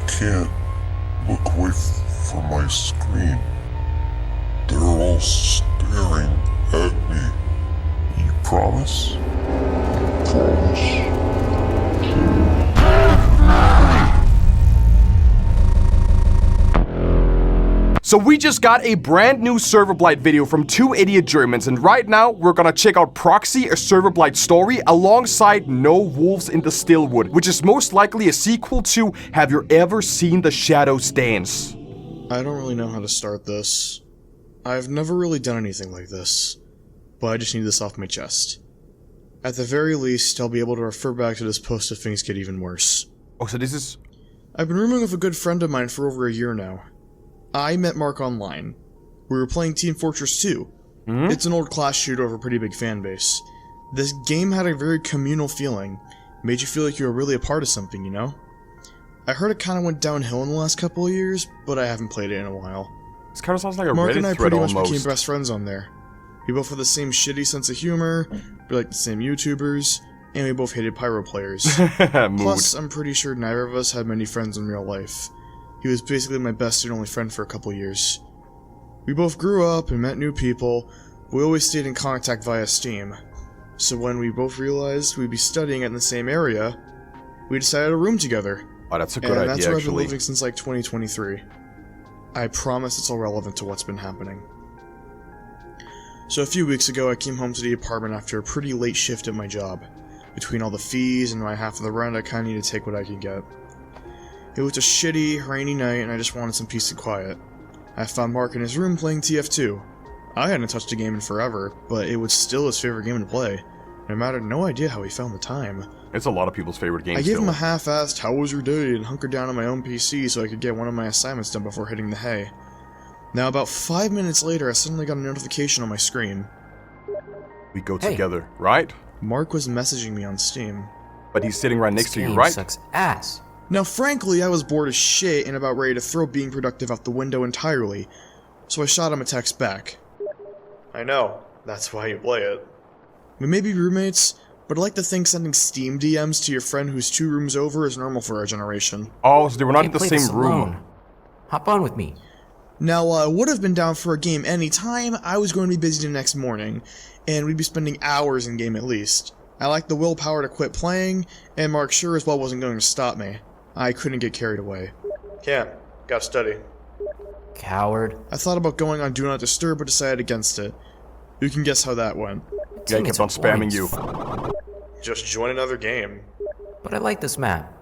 can't look away from my screen. They're all staring at me. You promise? Promise? So we just got a brand new Serverblight video from two idiot Germans, and right now we're gonna check out Proxy, a Serverblight story, alongside No Wolves in the Stillwood, which is most likely a sequel to Have You Ever Seen the Shadows Dance? I don't really know how to start this. I've never really done anything like this, but I just need this off my chest. At the very least, I'll be able to refer back to this post if things get even worse. Oh, so this is... I've been rooming with a good friend of mine for over a year now. I met Mark online. We were playing Team Fortress 2. It's an old class shooter with a pretty big fan base. This game had a very communal feeling. Made you feel like you were really a part of something, you know? I heard it kinda went downhill in the last couple of years, but I haven't played it in a while. This kinda sounds like a Mark Reddit and I thread pretty much almost. became best friends on there. We both had the same shitty sense of humor, we liked the same YouTubers, and we both hated pyro players. Plus, I'm pretty sure neither of us had many friends in real life. He was basically my best and only friend for a couple years. We both grew up and met new people, but we always stayed in contact via Steam. So when we both realized we'd be studying in the same area, we decided to room together. Oh, that's a good idea, and that's where I've been actually. living since like 2023. I promise it's all relevant to what's been happening. So a few weeks ago I came home to the apartment after a pretty late shift at my job. Between all the fees and my half of the rent, I kinda need to take what I can get. It was a shitty, rainy night and I just wanted some peace and quiet. I found Mark in his room playing TF2. I hadn't touched a game in forever, but it was still his favorite game to play. No matter, no idea how he found the time. It's a lot of people's favorite game I gave still. him a half-assed, how was your day, and hunkered down on my own PC so I could get one of my assignments done before hitting the hay. Now about 5 minutes later, I suddenly got a notification on my screen. We go together, right? Mark was messaging me on Steam. But he's sitting right next to you, This game right? sucks ass. Now frankly, I was bored as shit and about ready to throw being productive out the window entirely, so I shot him a text back. I know, that's why you play it. We may be roommates, but I like to think sending Steam DMs to your friend who's 2 rooms over is normal for our generation. Oh, so they were not in Can't the play same this room. alone. Hop on with me. Now, I would have been down for a game any time. I was going to be busy the next morning, and we'd be spending hours in game at least. I lacked the willpower to quit playing, and Mark sure as well wasn't going to stop me. I couldn't get carried away. Can't. Gotta study. Coward. I thought about going on Do Not Disturb, but decided against it. You can guess how that went. Yeah, he kept on spamming you. Just join another game. But I like this map.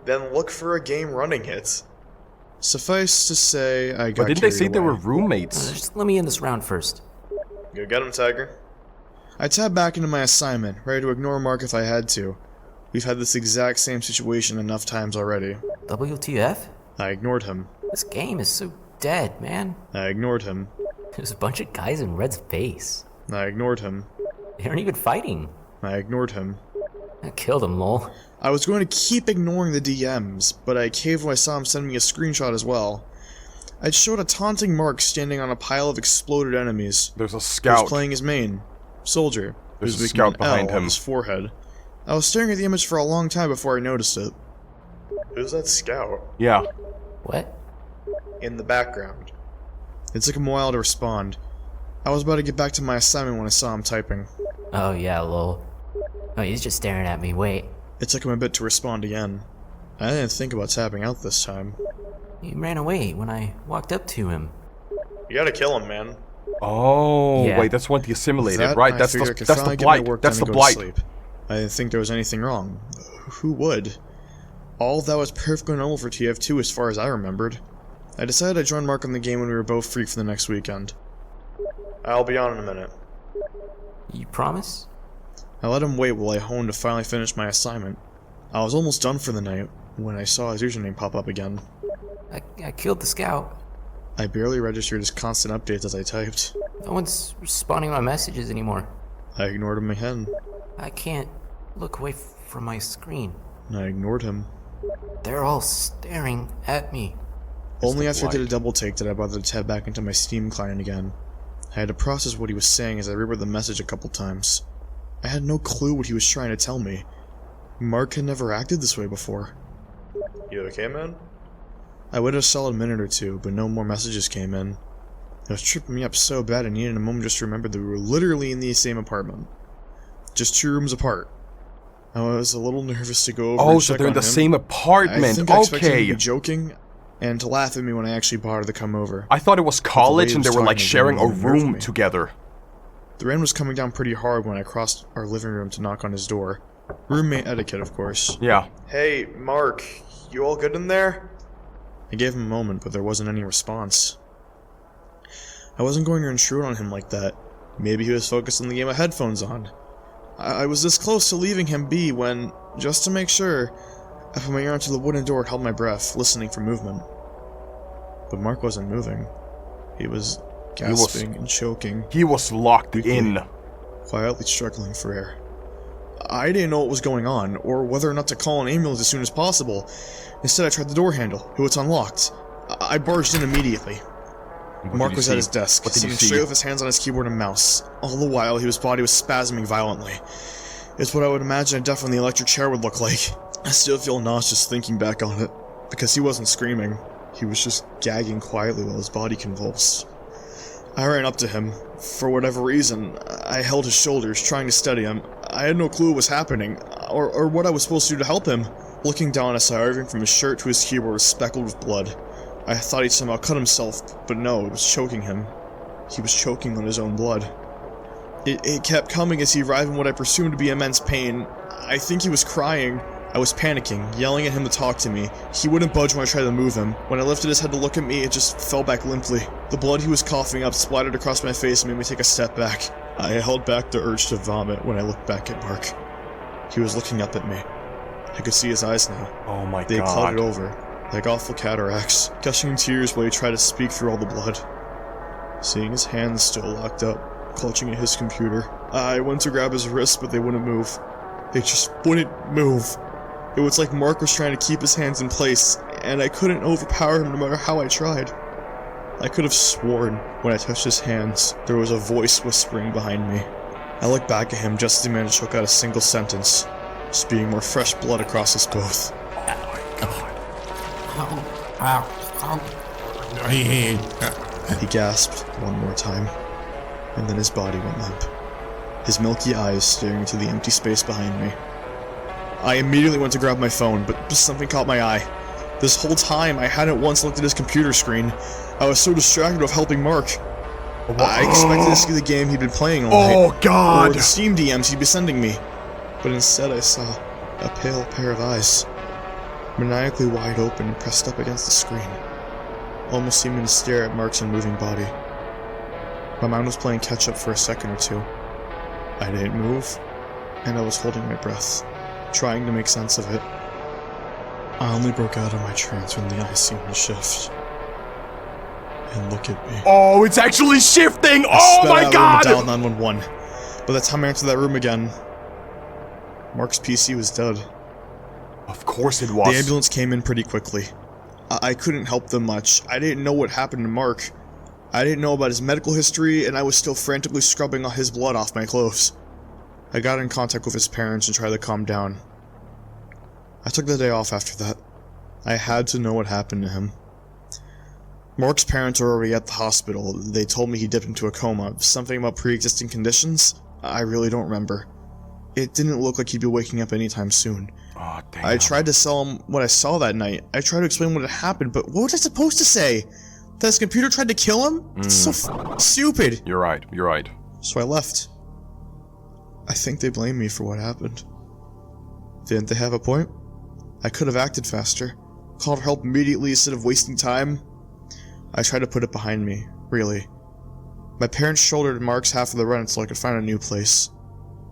Then look for a game running it. Suffice to say, I got But didn't they say carried they away. were roommates? Just let me in this round first. Go get him, Tiger. I tabbed back into my assignment, ready to ignore Mark if I had to. We've had this exact same situation enough times already. WTF? I ignored him. This game is so dead, man. I ignored him. There's a bunch of guys in Red's face. I ignored him. They aren't even fighting. I ignored him. I killed him, lol. I was going to keep ignoring the DMs, but I caved when I saw him send me a screenshot as well. It showed a taunting Mark standing on a pile of exploded enemies. There's a He was scout. playing his main, Soldier. There's who's a making scout an behind L on him. his forehead. I was staring at the image for a long time before I noticed it. Who's that scout? Yeah. What? In the background. It took him a while to respond. I was about to get back to my assignment when I saw him typing. Oh yeah, lol. Oh, he's just staring at me. Wait. It took him a bit to respond again. I didn't think about tapping out this time. He ran away when I walked up to him. You gotta kill him, man. Oh, Yeah. wait, that's what he assimilated, That, right? I That's figured I the could that's the finally get my blight. work That's done the and go to blight. sleep. I didn't think there was anything wrong. Who would? All of that was perfectly normal for TF2 as far as I remembered. I decided I'd join Mark on the game when we were both free for the next weekend. I'll be on in a minute. You promise? I let him wait while I honed to finally finish my assignment. I was almost done for the night when I saw his username pop up again. I killed the scout. I barely registered his constant updates as I typed. No one's responding to my messages anymore. I ignored him again. I can't look away from my screen. I ignored him. They're all staring at me. Only the after I did a blight. double take did I bother to tab back into my Steam client again. I had to process what he was saying as I reread the message a couple times. I had no clue what he was trying to tell me. Mark had never acted this way before. You okay, man? I waited a solid minute or two, but no more messages came in. It was tripping me up so bad I needed a moment just to remember that we were literally in the same apartment. Just 2 rooms apart. I was a little nervous to go over and so check they're in on the him. same apartment. I think I expected him to Okay. be joking and to laugh at me when I actually bothered to come over. I thought it was college he and they was were like talking to sharing me a and nerved room me. together. The rain was coming down pretty hard when I crossed our living room to knock on his door. Roommate etiquette, of course. Yeah. Hey, Mark, you all good in there? I gave him a moment, but there wasn't any response. I wasn't going to intrude on him like that. Maybe he was focused on the game of headphones on. I was this close to leaving him be when, just to make sure, I put my ear onto the wooden door and held my breath, listening for movement. But Mark wasn't moving. He was gasping and choking, He was locked in. quietly struggling for air. I didn't know what was going on, or whether or not to call an ambulance as soon as possible. Instead, I tried the door handle. It was unlocked. I barged in immediately. Mark was at his desk, What did you sitting see? straight with his hands on his keyboard and mouse. All the while, his body was spasming violently. It's what I would imagine a death on the electric chair would look like. I still feel nauseous thinking back on it, because he wasn't screaming. He was just gagging quietly while his body convulsed. I ran up to him. For whatever reason, I held his shoulders, trying to steady him. I had no clue what was happening, or what I was supposed to do to help him. Looking down, I saw everything from his shirt to his keyboard was speckled with blood. I thought he'd somehow cut himself, but no, it was choking him. He was choking on his own blood. It kept coming as he writhed in what I presumed to be immense pain. I think he was crying. I was panicking, yelling at him to talk to me. He wouldn't budge when I tried to move him. When I lifted his head to look at me, it just fell back limply. The blood he was coughing up splattered across my face and made me take a step back. I held back the urge to vomit when I looked back at Mark. He was looking up at me. I could see his eyes now. Oh my They god. clouded over, like awful cataracts, gushing tears while he tried to speak through all the blood. Seeing his hands still locked up, clutching at his computer, I went to grab his wrist, but they wouldn't move. They just wouldn't move. It was like Mark was trying to keep his hands in place, and I couldn't overpower him no matter how I tried. I could have sworn, when I touched his hands, there was a voice whispering behind me. I looked back at him just as he managed to choke out a single sentence, spewing more fresh blood across us both. He gasped one more time, and then his body went limp, his milky eyes staring into the empty space behind me. I immediately went to grab my phone, but something caught my eye. This whole time, I hadn't once looked at his computer screen. I was so distracted with helping Mark. I expected to see the game he'd been playing all night, Oh god. or the Steam DMs he'd be sending me, but instead I saw a pale pair of eyes, maniacally wide open and pressed up against the screen, almost seeming to stare at Mark's unmoving body. My mind was playing catch-up for a second or two. I didn't move, and I was holding my breath, trying to make sense of it. I only broke out of my trance when the eyes seemed to shift and look at me. Oh, it's actually shifting! I Oh sped my out of god! the room and dialed 911. By the time I entered that room again, Mark's PC was dead. Of course it The was. ambulance came in pretty quickly. I couldn't help them much. I didn't know what happened to Mark. I didn't know about his medical history, and I was still frantically scrubbing all his blood off my clothes. I got in contact with his parents and tried to calm down. I took the day off after that. I had to know what happened to him. Mark's parents were already at the hospital. They told me he dipped into a coma. Something about pre-existing conditions? I really don't remember. It didn't look like he'd be waking up anytime soon. Oh, damn. I tried to tell him what I saw that night. I tried to explain what had happened, but what was I supposed to say? That his computer tried to kill him? It's so stupid. You're right, you're right. So I left. I think they blame me for what happened. Didn't they have a point? I could have acted faster. Called help immediately instead of wasting time. I tried to put it behind me, really. My parents shouldered Mark's half of the rent so I could find a new place.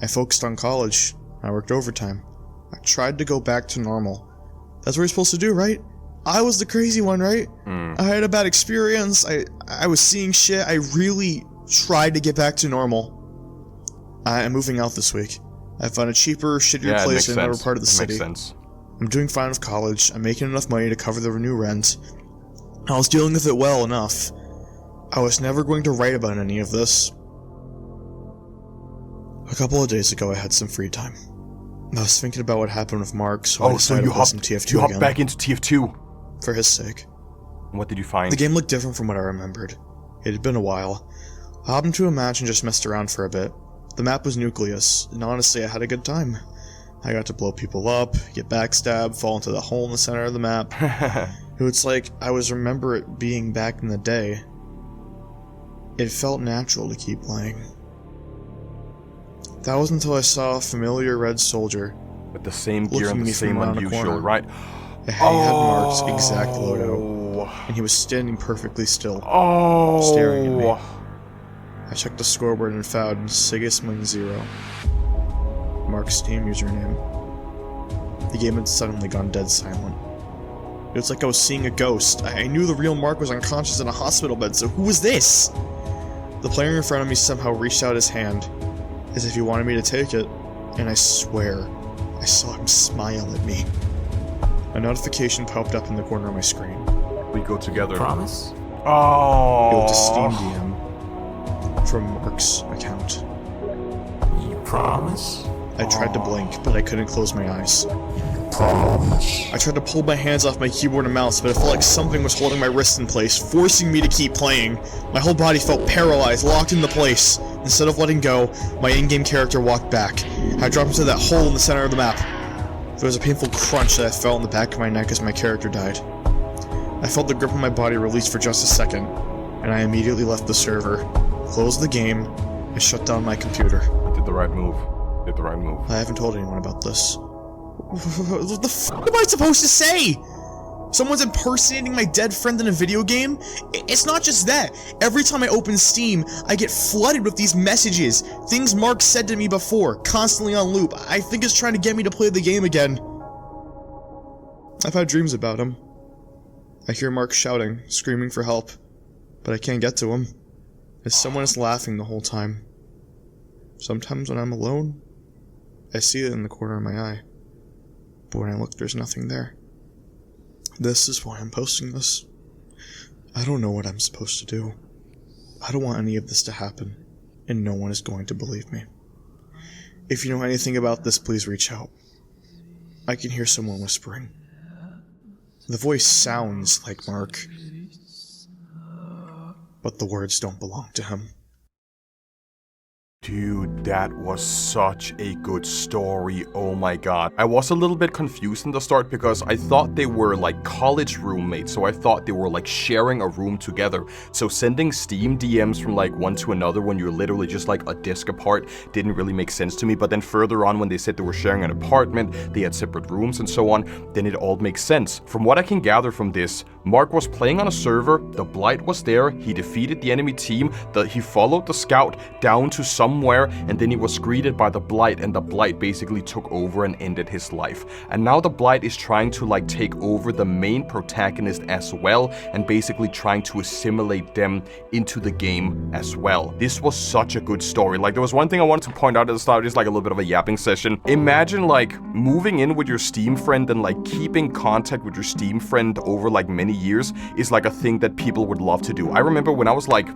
I focused on college. I worked overtime. I tried to go back to normal. That's what you're supposed to do, right? I was the crazy one, right? I had a bad experience. I was seeing shit. I really tried to get back to normal. I am moving out this week. I found a cheaper, shittier place in another part of the city. Makes sense. I'm doing fine with college. I'm making enough money to cover the new rent. I was dealing with it well enough. I was never going to write about any of this. A couple of days ago, I had some free time. I was thinking about what happened with Mark, so I Oh, so decided you to play some hopped, TF2 you hopped again. back into TF2. For his sake. What did you find? The game looked different from what I remembered. It had been a while. I hopped into a match and just messed around for a bit. The map was Nucleus, and honestly I had a good time. I got to blow people up, get backstabbed, fall into the hole in the center of the map. It was like I remember it being back in the day. It felt natural to keep playing. That was until I saw a familiar red soldier with the same gear and the same unusual, right? He had Mark's exact loadout, and he was standing perfectly still, staring at me. I checked the scoreboard and found Sigismund0, Mark's Steam username. The game had suddenly gone dead silent. It was like I was seeing a ghost. I knew the real Mark was unconscious in a hospital bed, so who was this? The player in front of me somehow reached out his hand, as if he wanted me to take it, and I swear, I saw him smile at me. A notification popped up in the corner of my screen. We go together. Promise? Oh. It was a Steam DM from Mark's account. You promise? I tried to blink, but I couldn't close my eyes. I tried to pull my hands off my keyboard and mouse, but it felt like something was holding my wrists in place, forcing me to keep playing. My whole body felt paralyzed, locked into place. Instead of letting go, my in-game character walked back. I dropped into that hole in the center of the map. There was a painful crunch that I felt in the back of my neck as my character died. I felt the grip of my body release for just a second, and I immediately left the server, closed the game, and shut down my computer. You did the right move. Did the right move. I haven't told anyone about this. What the f*** am I supposed to say? Someone's impersonating my dead friend in a video game? It's not just that. Every time I open Steam, I get flooded with these messages. Things Mark said to me before, constantly on loop. I think it's trying to get me to play the game again. I've had dreams about him. I hear Mark shouting, screaming for help, but I can't get to him, as someone is laughing the whole time. Sometimes when I'm alone, I see it in the corner of my eye, but when I look, there's nothing there. This is why I'm posting this. I don't know what I'm supposed to do. I don't want any of this to happen, and no one is going to believe me. If you know anything about this, please reach out. I can hear someone whispering. The voice sounds like Mark, but the words don't belong to him. Dude, that was such a good story, oh my god. I was a little bit confused in the start because I thought they were like college roommates, so I thought they were like sharing a room together. So sending Steam DMs from like one to another when you're literally just like a desk apart didn't really make sense to me, but then further on when they said they were sharing an apartment, they had separate rooms and so on, then it all makes sense. From what I can gather from this, Mark was playing on a server, the Blight was there, he defeated the enemy team, he followed the scout down to somewhere, and then he was greeted by the Blight, and the Blight basically took over and ended his life. And now the Blight is trying to like take over the main protagonist as well, and basically trying to assimilate them into the game as well. This was such a good story. Like, there was one thing I wanted to point out at the start, just like a little bit of a yapping session. Imagine like moving in with your Steam friend and like keeping contact with your Steam friend over like many years is like a thing that people would love to do. I remember when I was like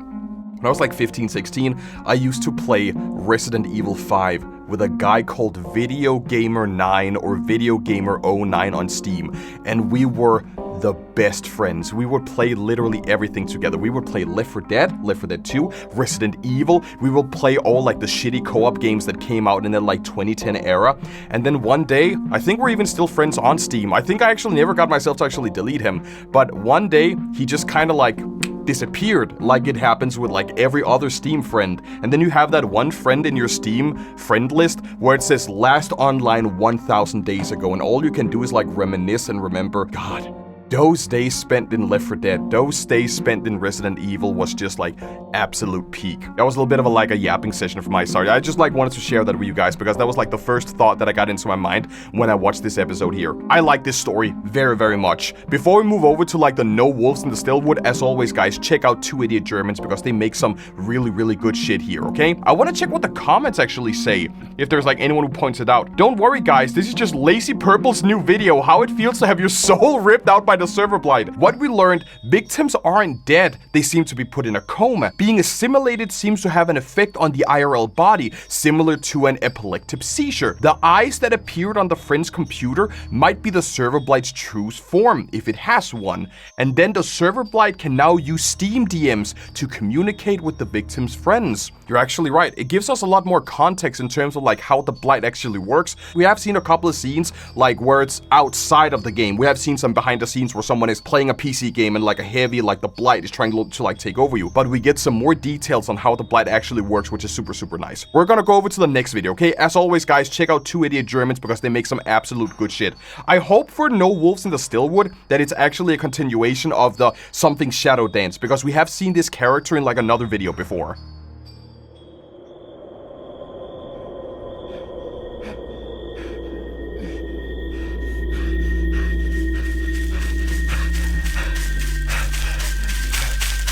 15, 16, I used to play Resident Evil 5 with a guy called Video Gamer 9 or Video Gamer 09 on Steam, and we were the best friends. We would play literally everything together. We would play Left 4 Dead, Left 4 Dead 2, Resident Evil. We would play all like the shitty co-op games that came out in the like 2010 era. And then one day, I think we're even still friends on Steam. I think I actually never got myself to actually delete him, but one day he just kind of like disappeared, like it happens with like every other Steam friend. And then you have that one friend in your Steam friend list where it says last online 1,000 days ago, and all you can do is like reminisce and remember, God, those days spent in Left 4 Dead, those days spent in Resident Evil was just like absolute peak. That was a little bit of a yapping session from my side. I just like wanted to share that with you guys because that was like the first thought that I got into my mind when I watched this episode here. I like this story very, very much. Before we move over to like the No Wolves in the Stillwood, as always guys, check out 2 Idiot Germans because they make some really, really good shit here, okay? I want to check what the comments actually say, if there's like anyone who points it out. Don't worry guys, this is just Lazy Purple's new video, how it feels to have your soul ripped out by by the Serverblight. What we learned, victims aren't dead, they seem to be put in a coma. Being assimilated seems to have an effect on the IRL body, similar to an epileptic seizure. The eyes that appeared on the friend's computer might be the Serverblight's true form, if it has one. And then the Serverblight can now use Steam DMs to communicate with the victim's friends. You're actually right. It gives us a lot more context in terms of like how the Blight actually works. We have seen a couple of scenes like where it's outside of the game. We have seen some behind the scenes where someone is playing a PC game and like a heavy like the Blight is trying to like take over you. But we get some more details on how the Blight actually works, which is super nice. We're gonna go over to the next video, okay? As always, guys, check out Two Idiot Germans because they make some absolute good shit. I hope for No Wolves in the Stillwood that it's actually a continuation of the something Shadow Dance, because we have seen this character in like another video before.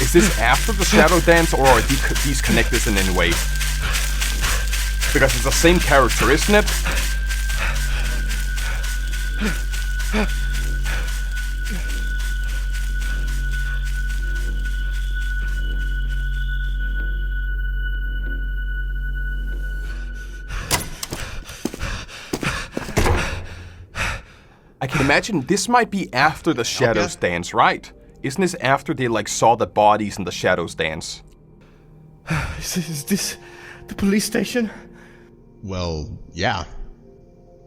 Is this after the Shadow Dance, or are these connected in any way? Because it's the same character, isn't it? I can imagine this might be after the Shadows Dance, right? Isn't this after they like saw the bodies in the Shadows Dance? Is this the police station? Well, yeah.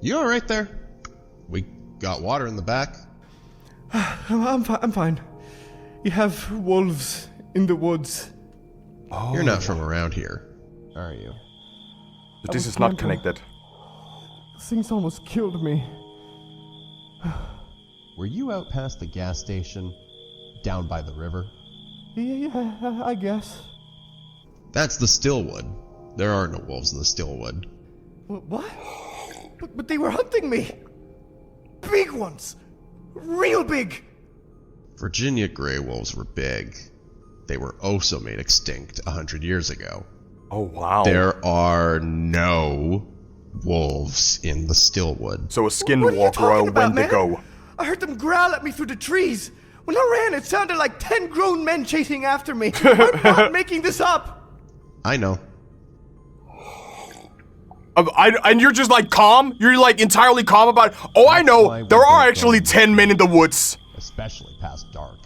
You all right there? We got water in the back. I'm fine. You have wolves in the woods. Oh, you're not from around here, are you? But this is not connected. Things almost killed me. Were you out past the gas station, down by the river? Yeah, I guess. That's the Stillwood. There are no wolves in the Stillwood. What? But they were hunting me! Big ones! Real big! Virginia gray wolves were big. They were also made extinct 100 years ago. Oh, wow. There are no wolves in the Stillwood. So a Skinwalker or a Wendigo. I heard them growl at me through the trees. When I ran, it sounded like 10 grown men chasing after me. I'm not making this up. I know. And you're just like calm? You're like entirely calm about it? Oh, I know. There are actually 10 men in the woods. Especially past dark.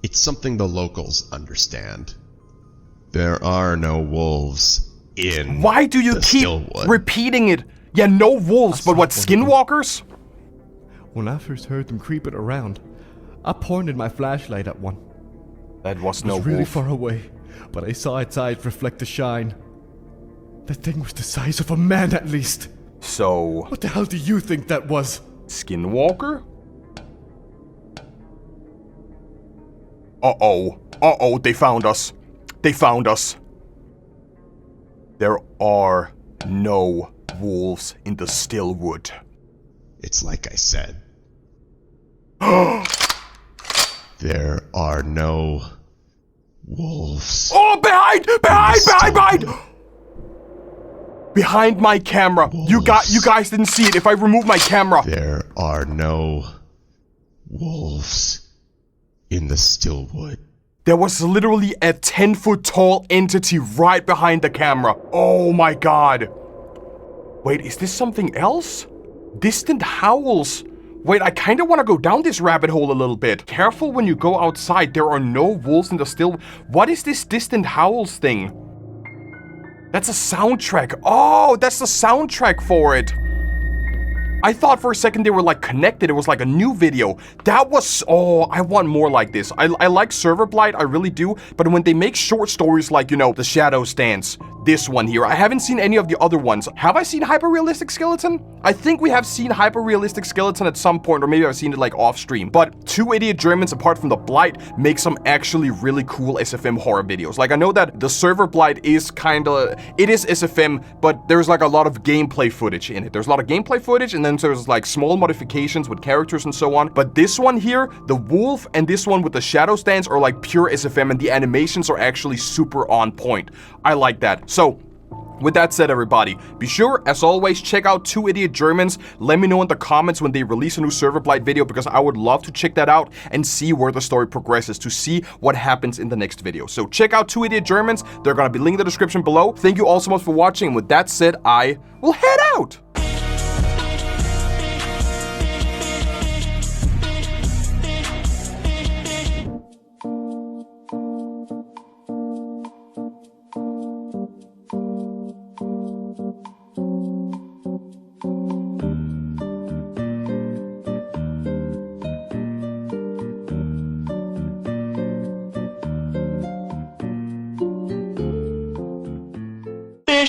It's something the locals understand. There are no wolves in Why do you the keep Stillwood. repeating it? Yeah, no wolves, but what, Skinwalkers? When I first heard them creeping around, I pointed my flashlight at one. That was It no was really wolf. far away, but I saw its eyes reflect the shine. That thing was the size of a man at least. So, What the hell do you think that was? Skinwalker? Uh-oh. Uh-oh, they found us. They found us. There are no wolves in the Stillwood. It's like I said. There are no wolves. Oh, behind! Behind my camera. You guys didn't see it. If I remove my camera. There are no wolves in the Stillwood. There was literally a 10-foot tall entity right behind the camera. Oh my god. Wait, is this something else? Distant howls. Wait, I kinda wanna go down this rabbit hole a little bit. Careful when you go outside. There are no wolves in the Stillwood. What is this distant howls thing? That's a soundtrack. Oh, that's the soundtrack for it. I thought for a second they were like connected. It was like a new video. That was, oh, I want more like this. I like Serverblight, I really do. But when they make short stories like, you know, The Shadows Dance, this one here, I haven't seen any of the other ones. Have I seen Hyper-Realistic Skeleton? I think we have seen Hyper-Realistic Skeleton at some point, or maybe I've seen it like off stream. But Two Idiot Germans, apart from the Blight, make some actually really cool SFM horror videos. Like, I know that the Serverblight is kinda, it is SFM, but there's like a lot of gameplay footage in it. There's a lot of gameplay footage, and then there's like small modifications with characters and so on. But this one here, the wolf, and this one with the Shadows Dance are like pure SFM, and the animations are actually super on point. I like that. So, With that said, everybody, be sure, as always, check out 2 Idiot Germans. Let me know in the comments when they release a new Serverblight video, because I would love to check that out and see where the story progresses, to see what happens in the next video. So check out 2 Idiot Germans. They're gonna be linked in the description below. Thank you all so much for watching. And with that said, I will head out.